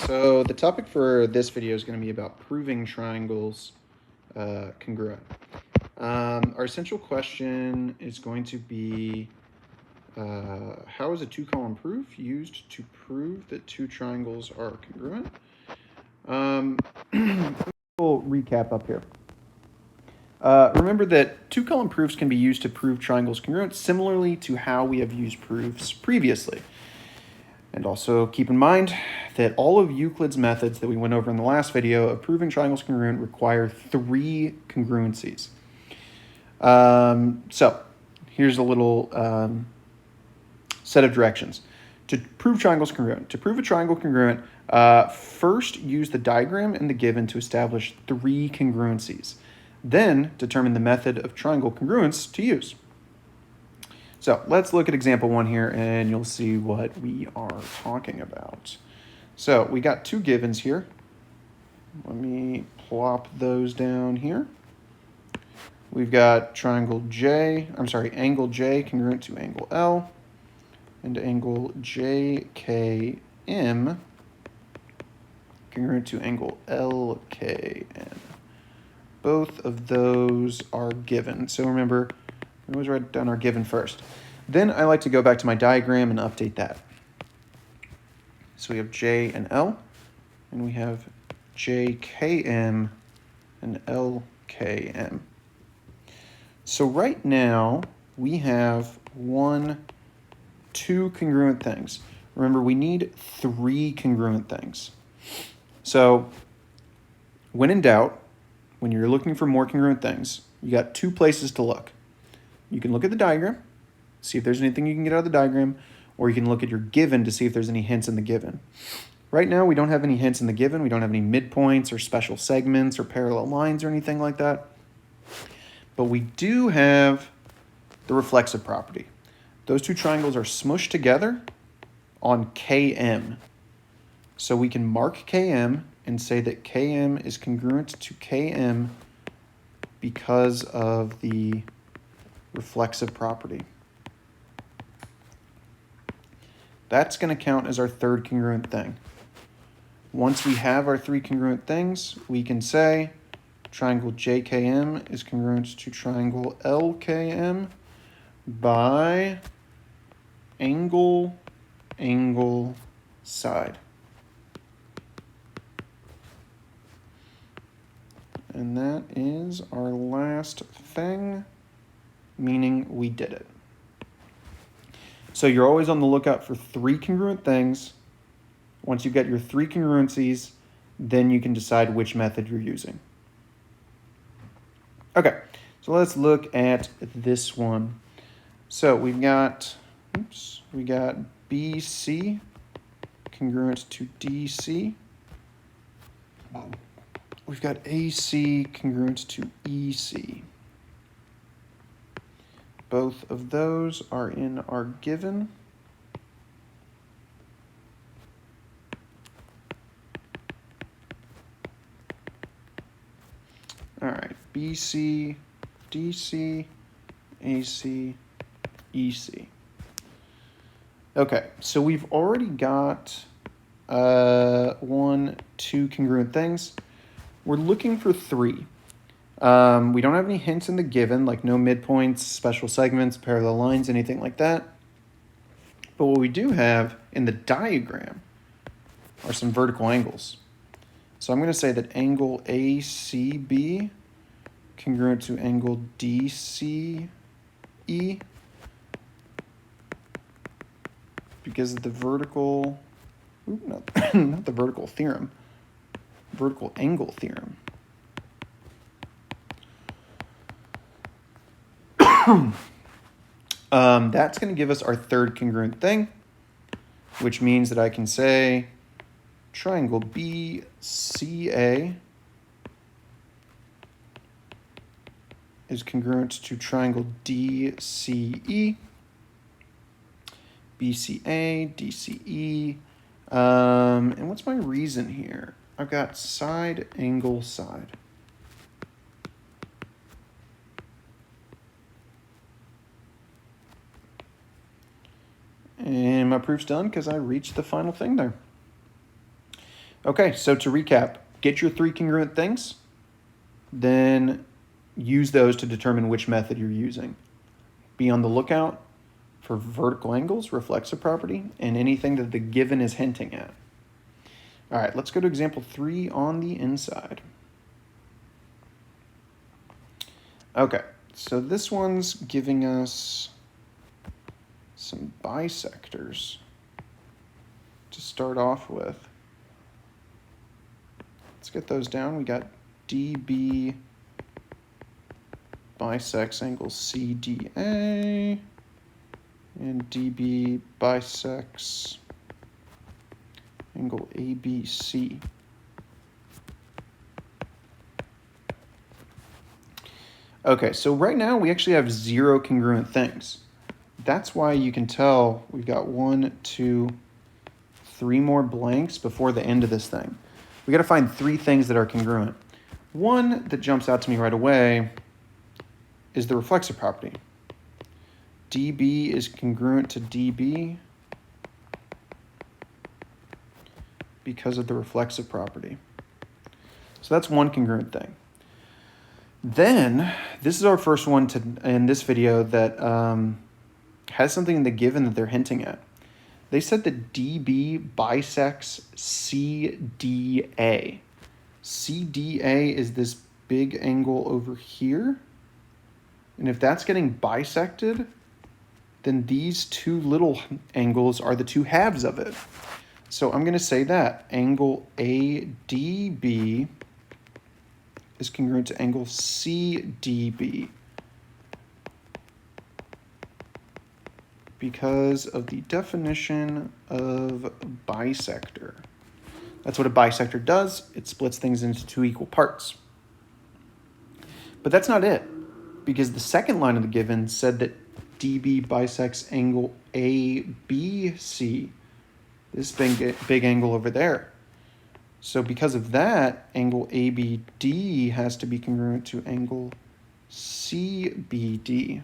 So the topic for this video is going to be about proving triangles congruent. Our essential question is going to be, how is a two-column proof used to prove that two triangles are congruent? We'll recap up here. Remember that two-column proofs can be used to prove triangles congruent similarly to how we have used proofs previously. And also keep in mind that all of Euclid's methods that we went over in the last video of proving triangles congruent require three congruencies. So here's a little set of directions. To prove triangles congruent. To prove a triangle congruent, first use the diagram in the given to establish three congruencies. Then determine the method of triangle congruence to use. So let's look at example 1 here and you'll see what we are talking about. So we got two givens here. Let me plop those down here. We've got angle J congruent to angle L and angle JKM congruent to angle LKN. Both of those are given. So remember, we always write down our given first. Then I like to go back to my diagram and update that. So we have J and L, and we have JKM and LKM. So right now, we have two congruent things. Remember, we need three congruent things. So when in doubt, when you're looking for more congruent things, you got two places to look. You can look at the diagram, see if there's anything you can get out of the diagram, or you can look at your given to see if there's any hints in the given. Right now, we don't have any hints in the given. We don't have any midpoints or special segments or parallel lines or anything like that. But we do have the reflexive property. Those two triangles are smushed together on KM. So we can mark KM and say that KM is congruent to KM because of the reflexive property. That's going to count as our third congruent thing. Once we have our three congruent things, we can say triangle JKM is congruent to triangle LKM by angle, side. And that is our last thing, meaning we did it. So you're always on the lookout for three congruent things. Once you've got your three congruencies, then you can decide which method you're using. Okay, so let's look at this one. So we've got, BC congruent to DC. We've got AC congruent to EC. Both of those are in our given. All right, BC, DC, AC, EC. Okay, so we've already got two congruent things. We're looking for three. We don't have any hints in the given, like no midpoints, special segments, parallel lines, anything like that. But what we do have in the diagram are some vertical angles. So I'm going to say that angle ACB congruent to angle DCE because of the vertical, not the vertical theorem, vertical angle theorem. That's going to give us our third congruent thing, which means that I can say triangle BCA is congruent to triangle DCE, BCA, DCE. And what's my reason here? I've got side, angle, side. And my proof's done because I reached the final thing there. Okay, so to recap, get your 3 congruent things, then use those to determine which method you're using. Be on the lookout for vertical angles, reflexive property, and anything that the given is hinting at. All right, let's go to example 3 on the inside. Okay, so this one's giving us some bisectors to start off with. Let's get those down. We got DB bisects angle CDA, and DB bisects angle ABC. Okay, so right now we actually have 0 congruent things. That's why you can tell we've got 1, 2, 3 more blanks before the end of this thing. We got to find 3 things that are congruent. One that jumps out to me right away is the reflexive property. DB is congruent to DB because of the reflexive property. So that's one congruent thing. Then, this is our first one in this video that has something in the given that they're hinting at. They said that DB bisects CDA. CDA is this big angle over here. And if that's getting bisected, then these 2 little angles are the 2 halves of it. So I'm going to say that angle ADB is congruent to angle CDB because of the definition of bisector. That's what a bisector does. It splits things into 2 equal parts. But that's not it, because the second line of the given said that DB bisects angle ABC, this big angle over there. So because of that, angle ABD has to be congruent to angle CBD.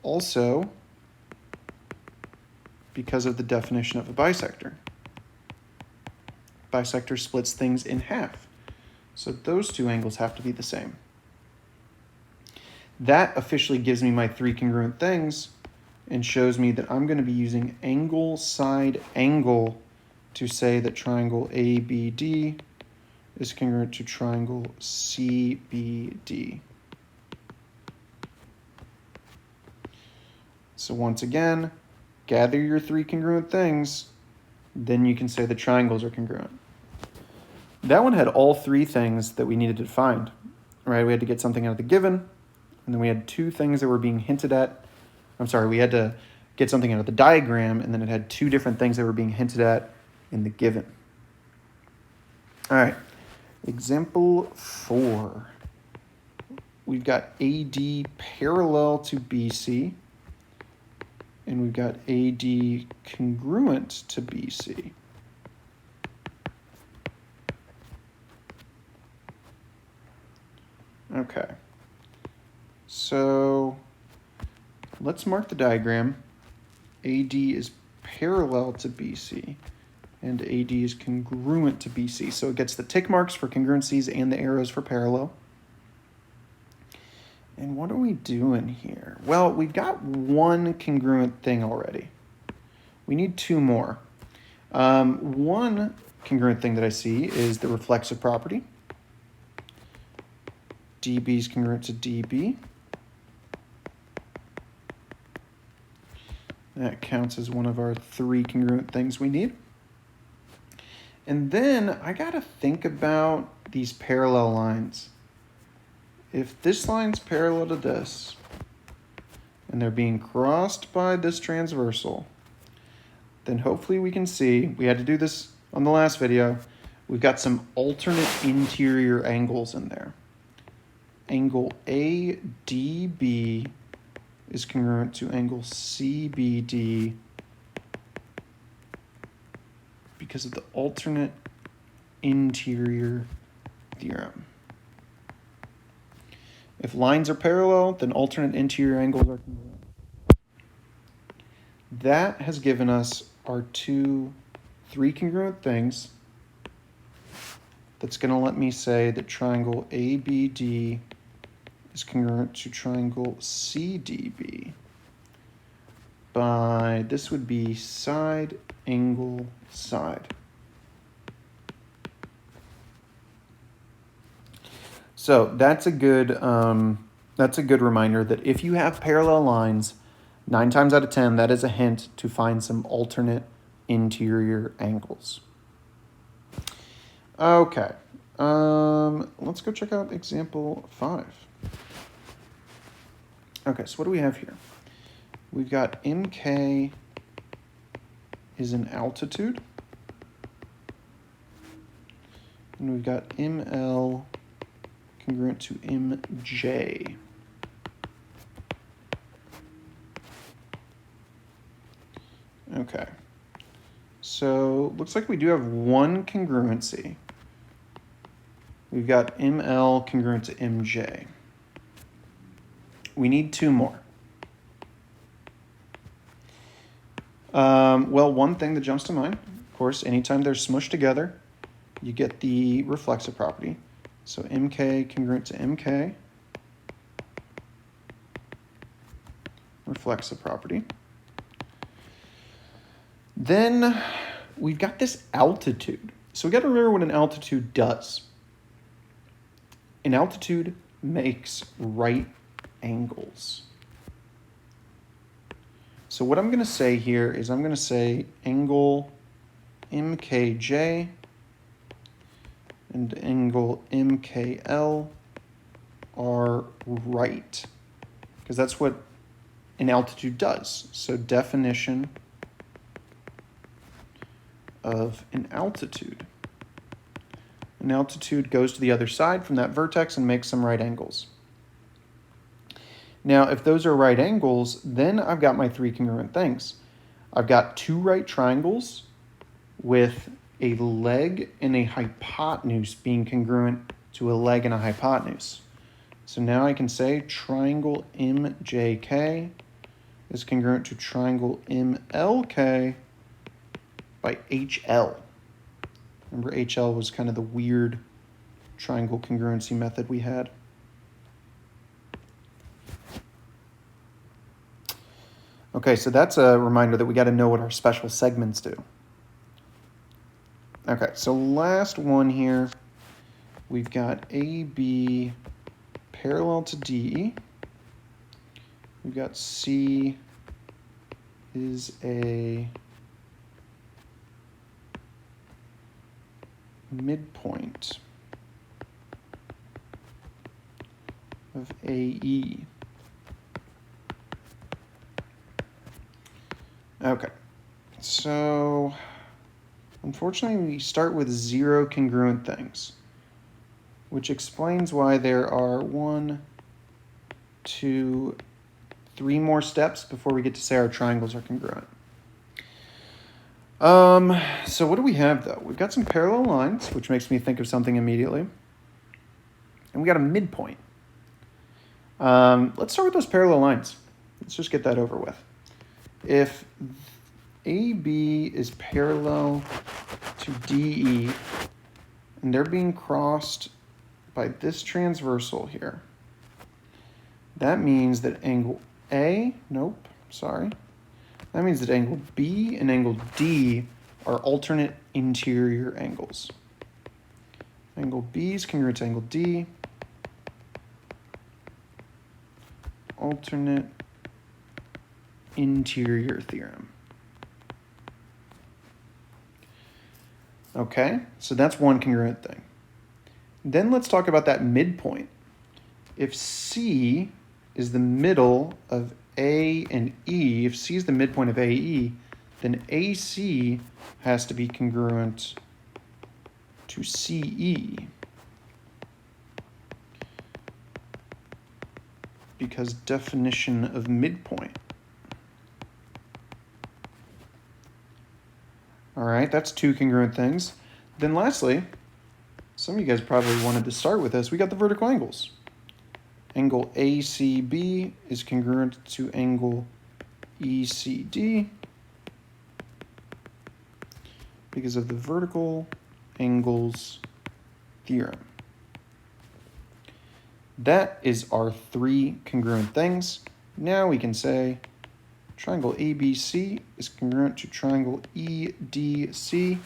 Also, because of the definition of a bisector. Bisector splits things in half. So those 2 angles have to be the same. That officially gives me my 3 congruent things and shows me that I'm going to be using angle side angle to say that triangle ABD is congruent to triangle CBD. So once again, gather your 3 congruent things, then you can say the triangles are congruent. That one had all 3 things that we needed to find, right? We had to get something out of the given, and then we had 2 things that were being hinted at. We had to get something out of the diagram, and then it had 2 different things that were being hinted at in the given. All right, example 4. We've got AD parallel to BC, and we've got AD congruent to BC. Okay, so let's mark the diagram. AD is parallel to BC, and AD is congruent to BC. So it gets the tick marks for congruencies and the arrows for parallel. And what are we doing here? Well, we've got 1 congruent thing already. We need 2 more. One congruent thing that I see is the reflexive property. DB is congruent to DB. That counts as one of our 3 congruent things we need. And then I got to think about these parallel lines. If this line's parallel to this, and they're being crossed by this transversal, then hopefully we can see, we had to do this on the last video, we've got some alternate interior angles in there. Angle ADB is congruent to angle CBD because of the alternate interior theorem. If lines are parallel, then alternate interior angles are congruent. That has given us our 3 congruent things that's going to let me say that triangle ABD is congruent to triangle CDB by, this would be side, angle, side. So that's a good reminder that if you have parallel lines, 9 times out of 10, that is a hint to find some alternate interior angles. Okay, let's go check out example 5. Okay, so what do we have here? We've got MK is an altitude, and we've got ML congruent to MJ. Okay, so looks like we do have one congruency. We've got ML congruent to MJ. We need 2 more. Well, one thing that jumps to mind, of course, anytime they're smushed together, you get the reflexive property. So MK congruent to MK, reflexive property. Then we've got this altitude. So we got to remember what an altitude does. An altitude makes right angles. So what I'm going to say here is I'm going to say angle MKJ and angle MKL are right, because that's what an altitude does. So definition of an altitude. An altitude goes to the other side from that vertex and makes some right angles. Now, if those are right angles, then I've got my 3 congruent things. I've got 2 right triangles with a leg and a hypotenuse being congruent to a leg and a hypotenuse. So now I can say triangle MJK is congruent to triangle MLK by HL. Remember, HL was kind of the weird triangle congruency method we had. Okay, so that's a reminder that we got to know what our special segments do. Okay, so last one here, we've got AB parallel to DE. We've got C is a midpoint of AE. Okay, so unfortunately we start with 0 congruent things, which explains why there are 1, 2, 3 more steps before we get to say our triangles are congruent. So what do we have though? We've got some parallel lines, which makes me think of something immediately. And we got a midpoint. Let's start with those parallel lines. Let's just get that over with. If AB is parallel to DE, and they're being crossed by this transversal here, that means that angle A, that means that angle B and angle D are alternate interior angles. Angle B is congruent to angle D. Alternate interior theorem. Okay, so that's one congruent thing. Then let's talk about that midpoint. If C is the middle of A and E, if C is the midpoint of AE, then AC has to be congruent to CE, because definition of midpoint. All right, that's 2 congruent things. Then lastly, some of you guys probably wanted to start with this. We got the vertical angles. Angle ACB is congruent to angle ECD because of the vertical angles theorem. That is our 3 congruent things. Now we can say triangle ABC is congruent to triangle EDC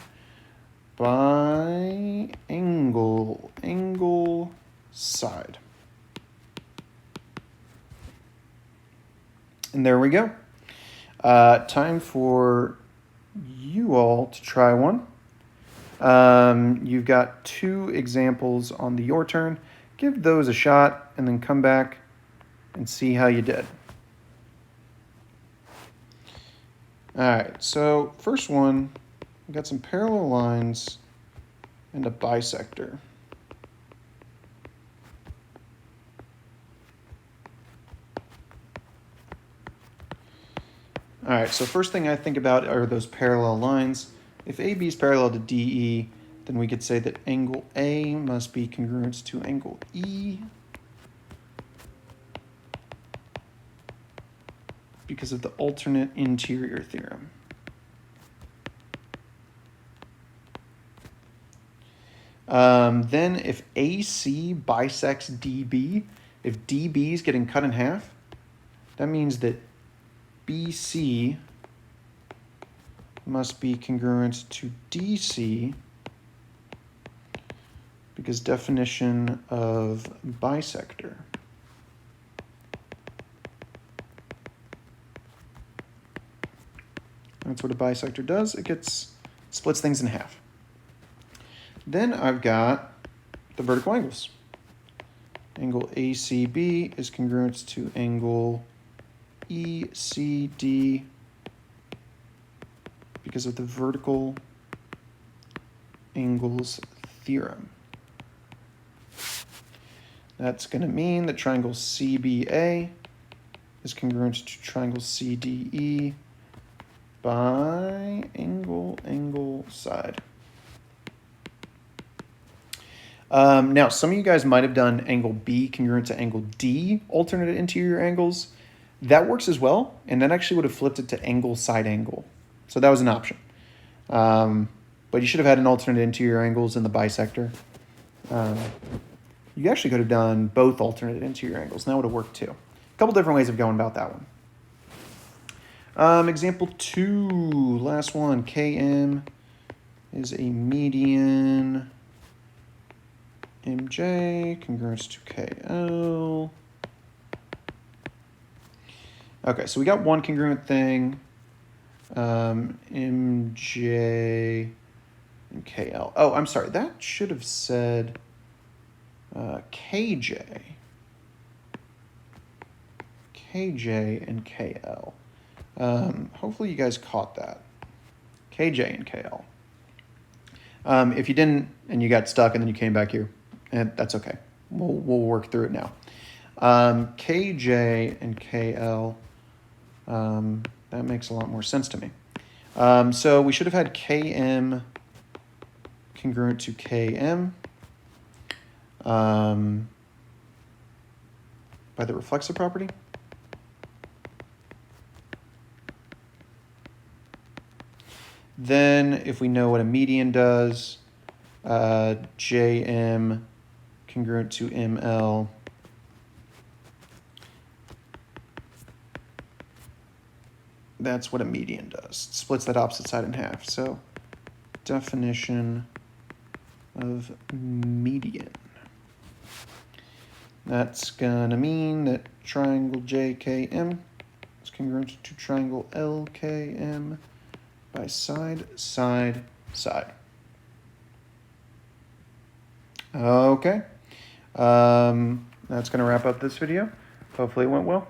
by angle, side. And there we go. Time for you all to try one. You've got 2 examples on the your turn. Give those a shot and then come back and see how you did. All right, so first one, we've got some parallel lines and a bisector. All right, so first thing I think about are those parallel lines. If AB is parallel to DE, then we could say that angle A must be congruent to angle E because of the alternate interior theorem. Then if AC bisects DB, if DB is getting cut in half, that means that BC must be congruent to DC because definition of bisector. That's what a bisector does. It splits things in half. Then I've got the vertical angles. Angle ACB is congruent to angle ECD because of the vertical angles theorem. That's going to mean that triangle CBA is congruent to triangle CDE by angle, side. Now, some of you guys might have done angle B congruent to angle D, alternate interior angles. That works as well, and that actually would have flipped it to angle, side angle. So that was an option. But you should have had an alternate interior angles in the bisector. You actually could have done both alternate interior angles, and that would have worked too. A couple different ways of going about that one. Example 2, last one, KM is a median MJ congruent to KL. Okay, so we got one congruent thing, MJ and KL. Oh, I'm sorry, that should have said KJ and KL. Hopefully you guys caught that. KJ and KL. If you didn't and you got stuck and then you came back here, that's okay. We'll work through it now. KJ and KL, that makes a lot more sense to me. So we should have had KM congruent to KM by the reflexive property. Then if we know what a median does, JM congruent to ML that's what a median does. It splits that opposite side in half. So definition of median. That's going to mean that triangle JKM is congruent to triangle LKM by side, side, side. Okay. That's going to wrap up this video. Hopefully it went well.